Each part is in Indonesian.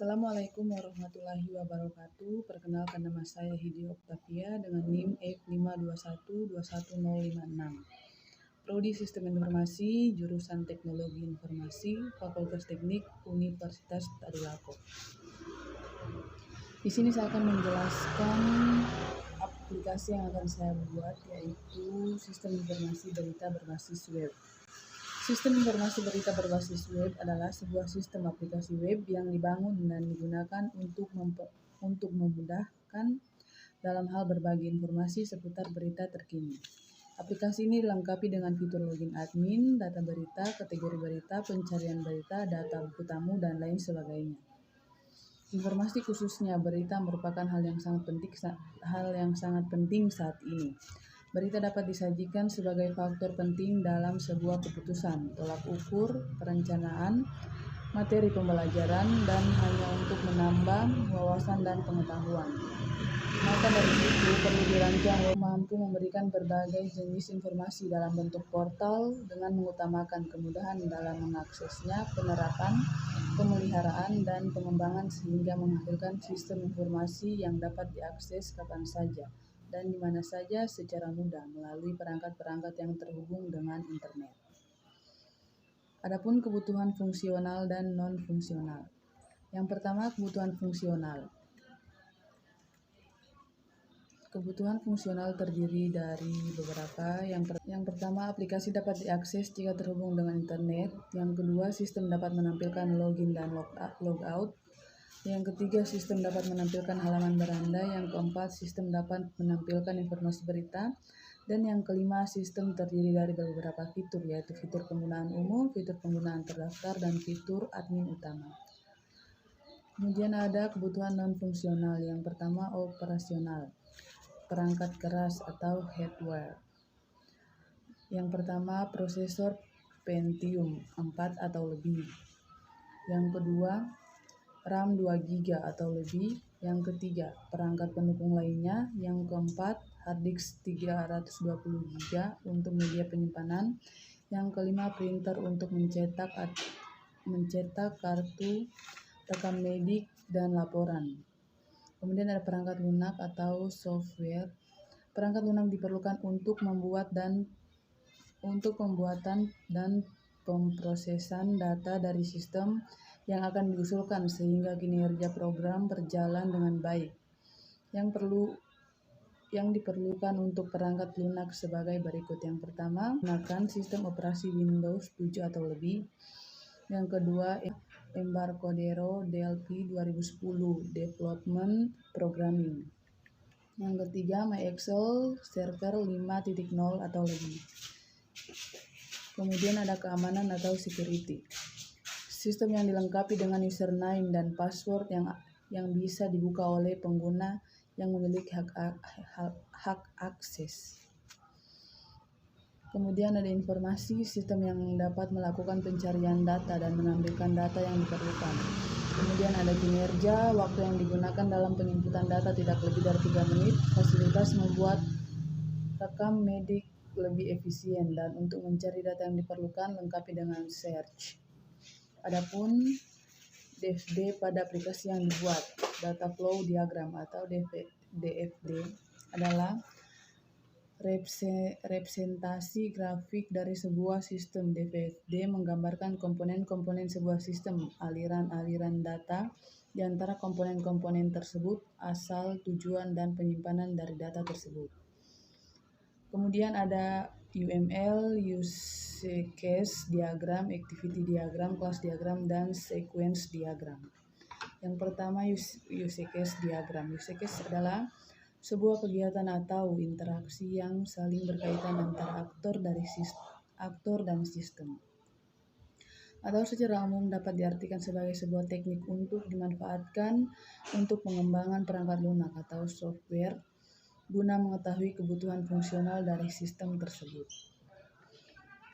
Assalamualaikum warahmatullahi wabarakatuh. Perkenalkan, nama saya Hidi Oktavia dengan NIM F521211056. Prodi Sistem Informasi, jurusan Teknologi Informasi, Fakultas Teknik Universitas Tadulako. Di sini saya akan menjelaskan aplikasi yang akan saya buat, yaitu Sistem Informasi Berita Berbasis Web. Sistem informasi berita berbasis web adalah sebuah sistem aplikasi web yang dibangun dan digunakan untuk memudahkan dalam hal berbagi informasi seputar berita terkini. Aplikasi ini dilengkapi dengan fitur login admin, data berita, kategori berita, pencarian berita, data buku tamu, dan lain sebagainya. Informasi khususnya berita merupakan hal yang sangat penting saat ini. Berita dapat disajikan sebagai faktor penting dalam sebuah keputusan, tolak ukur, perencanaan, materi pembelajaran, dan hanya untuk menambah wawasan dan pengetahuan. Maka dari itu perlu dirancang mampu memberikan berbagai jenis informasi dalam bentuk portal dengan mengutamakan kemudahan dalam mengaksesnya, penerapan, pemeliharaan, dan pengembangan sehingga menghasilkan sistem informasi yang dapat diakses kapan saja dan di mana saja secara mudah melalui perangkat-perangkat yang terhubung dengan internet. Adapun kebutuhan fungsional dan non-fungsional. Yang pertama, kebutuhan fungsional. Kebutuhan fungsional terdiri dari beberapa. Yang pertama, aplikasi dapat diakses jika terhubung dengan internet. Yang kedua, sistem dapat menampilkan login dan logout. Yang ketiga, sistem dapat menampilkan halaman beranda. Yang keempat, sistem dapat menampilkan informasi berita. Dan yang kelima, sistem terdiri dari beberapa fitur, yaitu fitur penggunaan umum, fitur penggunaan terdaftar, dan fitur admin utama. Kemudian ada kebutuhan non-fungsional. Yang pertama, operasional. Perangkat keras atau hardware. Yang pertama, prosesor Pentium 4 atau lebih. Yang kedua, RAM 2 GB atau lebih. Yang ketiga, perangkat pendukung lainnya. Yang keempat, harddisk 320 GB untuk media penyimpanan. Yang kelima, printer untuk mencetak kartu rekam medik dan laporan. Kemudian ada perangkat lunak atau software. Perangkat lunak diperlukan untuk pembuatan dan pemrosesan data dari sistem yang akan diusulkan sehingga kinerja program berjalan dengan baik. Yang diperlukan untuk perangkat lunak sebagai berikut. Yang pertama, menggunakan sistem operasi Windows 7 atau lebih. Yang kedua, Embarcadero DLP 2010 Development Programming. Yang ketiga, MyExcel Server 5.0 atau lebih. Kemudian ada keamanan atau security. Sistem yang dilengkapi dengan username dan password yang bisa dibuka oleh pengguna yang memiliki hak akses. Kemudian ada informasi, sistem yang dapat melakukan pencarian data dan menampilkan data yang diperlukan. Kemudian ada kinerja, waktu yang digunakan dalam penginputan data tidak lebih dari 3 menit, fasilitas membuat rekam medik lebih efisien, dan untuk mencari data yang diperlukan lengkapi dengan search. Adapun DFD pada aplikasi yang dibuat, data flow diagram atau DFD adalah representasi grafik dari sebuah sistem. DFD menggambarkan komponen-komponen sebuah sistem, aliran-aliran data di antara komponen-komponen tersebut, asal, tujuan, dan penyimpanan dari data tersebut. Kemudian ada UML, use case diagram, activity diagram, class diagram, dan sequence diagram. Yang pertama, use case diagram. Use case adalah sebuah kegiatan atau interaksi yang saling berkaitan antara aktor dan sistem. Atau secara umum dapat diartikan sebagai sebuah teknik untuk dimanfaatkan untuk pengembangan perangkat lunak atau software guna mengetahui kebutuhan fungsional dari sistem tersebut.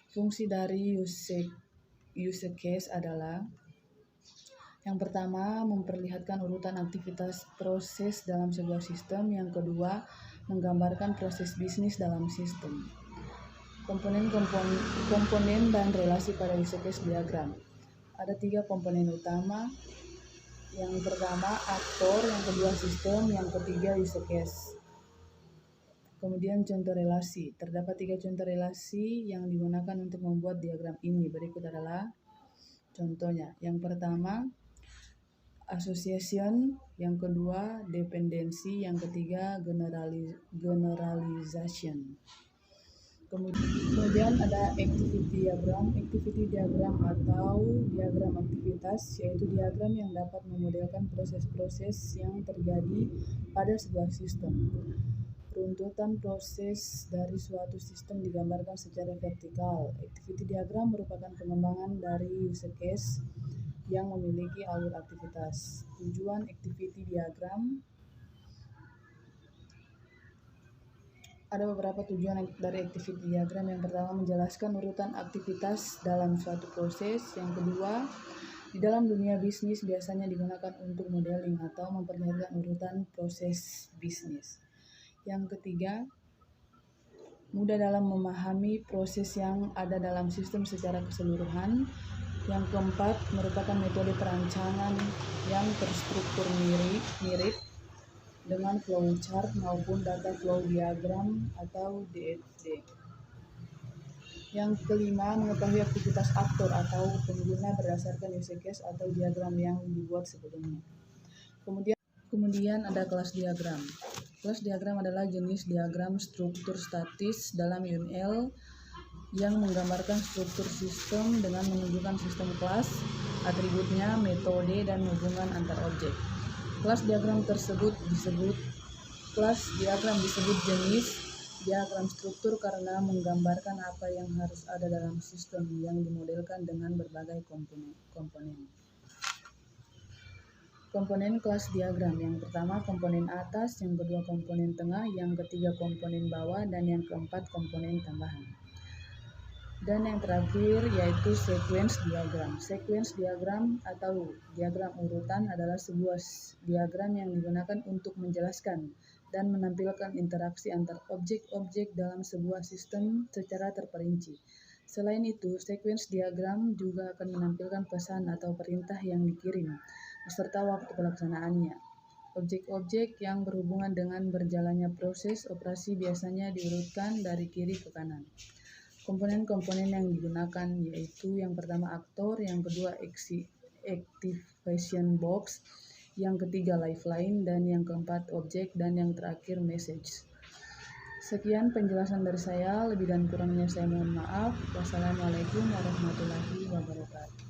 Fungsi dari use case adalah: yang pertama, memperlihatkan urutan aktivitas proses dalam sebuah sistem. Yang kedua, menggambarkan proses bisnis dalam sistem. Komponen dan relasi pada use case diagram. Ada 3 komponen utama. Yang pertama aktor, yang kedua sistem, yang ketiga use case. Kemudian contoh relasi. Terdapat 3 contoh relasi yang digunakan untuk membuat diagram ini. Berikut adalah contohnya. Yang pertama association, yang kedua dependensi, yang ketiga generalization. Kemudian ada activity diagram. Activity diagram atau diagram aktivitas, yaitu diagram yang dapat memodelkan proses-proses yang terjadi pada sebuah sistem. Runtutan proses dari suatu sistem digambarkan secara vertikal. Activity diagram merupakan pengembangan dari use case yang memiliki alur aktivitas. Tujuan activity diagram. Ada beberapa tujuan dari activity diagram. Yang pertama, menjelaskan urutan aktivitas dalam suatu proses. Yang kedua, di dalam dunia bisnis biasanya digunakan untuk modeling atau memperlihatkan urutan proses bisnis. Yang ketiga, mudah dalam memahami proses yang ada dalam sistem secara keseluruhan. Yang keempat, merupakan metode perancangan yang terstruktur mirip dengan flowchart maupun data flow diagram atau DFD. Yang kelima, mengetahui aktivitas aktor atau pengguna berdasarkan use case atau diagram yang dibuat sebelumnya. Kemudian ada kelas diagram. Kelas diagram adalah jenis diagram struktur statis dalam UML yang menggambarkan struktur sistem dengan menunjukkan sistem kelas, atributnya, metode, dan hubungan antar objek. Kelas diagram disebut jenis diagram struktur karena menggambarkan apa yang harus ada dalam sistem yang dimodelkan dengan berbagai komponen. Komponen kelas diagram. Yang pertama komponen atas, yang kedua komponen tengah, yang ketiga komponen bawah, dan yang keempat komponen tambahan. Dan yang terakhir yaitu sequence diagram. Sequence diagram atau diagram urutan adalah sebuah diagram yang digunakan untuk menjelaskan dan menampilkan interaksi antar objek-objek dalam sebuah sistem secara terperinci. Selain itu, sequence diagram juga akan menampilkan pesan atau perintah yang dikirim beserta waktu pelaksanaannya. Objek-objek yang berhubungan dengan berjalannya proses operasi biasanya diurutkan dari kiri ke kanan. Komponen-komponen yang digunakan yaitu yang pertama aktor, yang kedua activation box, yang ketiga lifeline, dan yang keempat objek, dan yang terakhir message. Sekian penjelasan dari saya, lebih dan kurangnya saya mohon maaf. Wassalamualaikum warahmatullahi wabarakatuh.